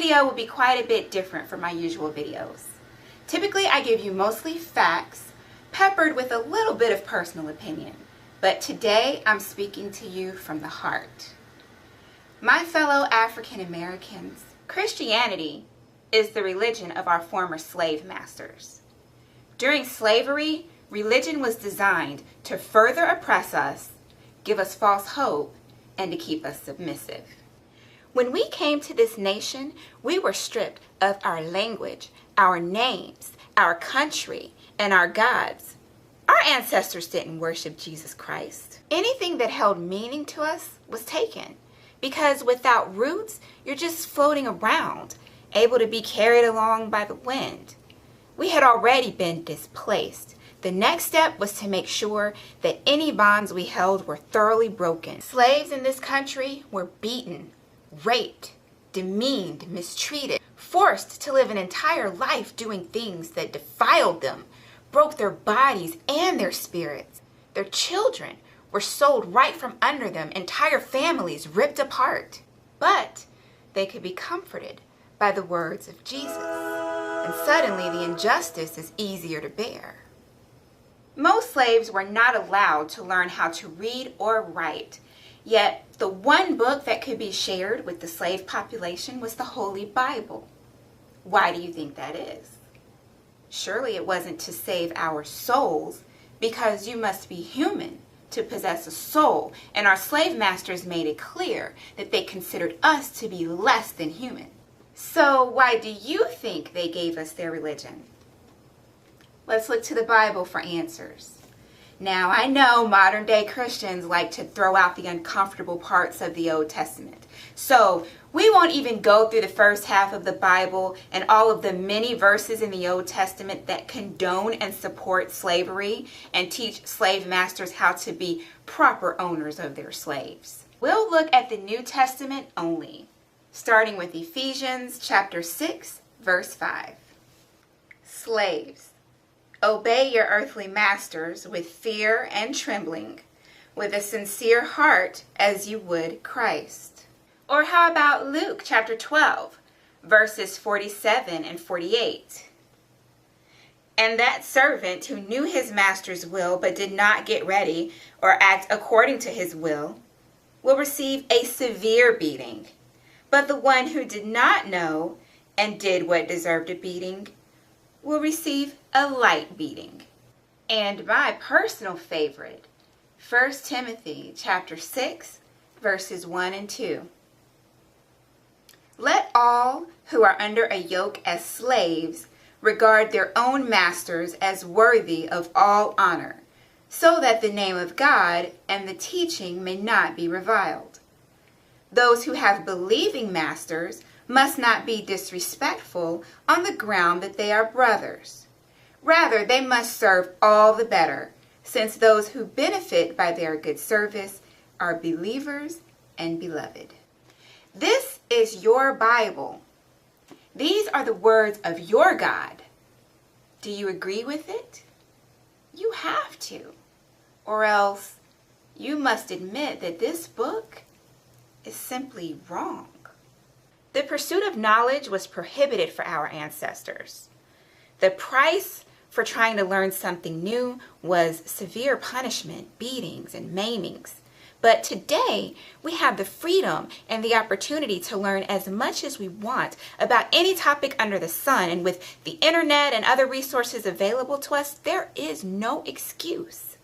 video will be quite a bit different from my usual videos. Typically, I give you mostly facts, peppered with a little bit of personal opinion. But today, I'm speaking to you from the heart. My fellow African Americans, Christianity is the religion of our former slave masters. During slavery, religion was designed to further oppress us, give us false hope, and to keep us submissive. When we came to this nation, we were stripped of our language, our names, our country, and our gods. Our ancestors didn't worship Jesus Christ. Anything that held meaning to us was taken, because without roots, you're just floating around, able to be carried along by the wind. We had already been displaced. The next step was to make sure that any bonds we held were thoroughly broken. Slaves in this country were beaten, raped, demeaned, mistreated, forced to live an entire life doing things that defiled them, broke their bodies and their spirits. Their children were sold right from under them, entire families ripped apart. But they could be comforted by the words of Jesus, and suddenly the injustice is easier to bear. Most slaves were not allowed to learn how to read or write. Yet, the one book that could be shared with the slave population was the Holy Bible. Why do you think that is? Surely it wasn't to save our souls, because you must be human to possess a soul, and our slave masters made it clear that they considered us to be less than human. So why do you think they gave us their religion? Let's look to the Bible for answers. Now, I know modern-day Christians like to throw out the uncomfortable parts of the Old Testament. So, we won't even go through the first half of the Bible and all of the many verses in the Old Testament that condone and support slavery and teach slave masters how to be proper owners of their slaves. We'll look at the New Testament only, starting with Ephesians chapter 6, verse 5. Slaves, obey your earthly masters with fear and trembling, with a sincere heart as you would Christ. Or how about Luke chapter 12, verses 47 and 48? And that servant who knew his master's will but did not get ready or act according to his will receive a severe beating. But the one who did not know and did what deserved a beating will receive a light beating. And my personal favorite, 1 Timothy chapter 6, verses 1 and 2. Let all who are under a yoke as slaves regard their own masters as worthy of all honor, so that the name of God and the teaching may not be reviled. Those who have believing masters must not be disrespectful on the ground that they are brothers. Rather, they must serve all the better, since those who benefit by their good service are believers and beloved. This is your Bible. These are the words of your God. Do you agree with it? You have to, or else you must admit that this book is simply wrong. The pursuit of knowledge was prohibited for our ancestors. The price for trying to learn something new was severe punishment, beatings, and maimings. But today, we have the freedom and the opportunity to learn as much as we want about any topic under the sun. And with the internet and other resources available to us, there is no excuse.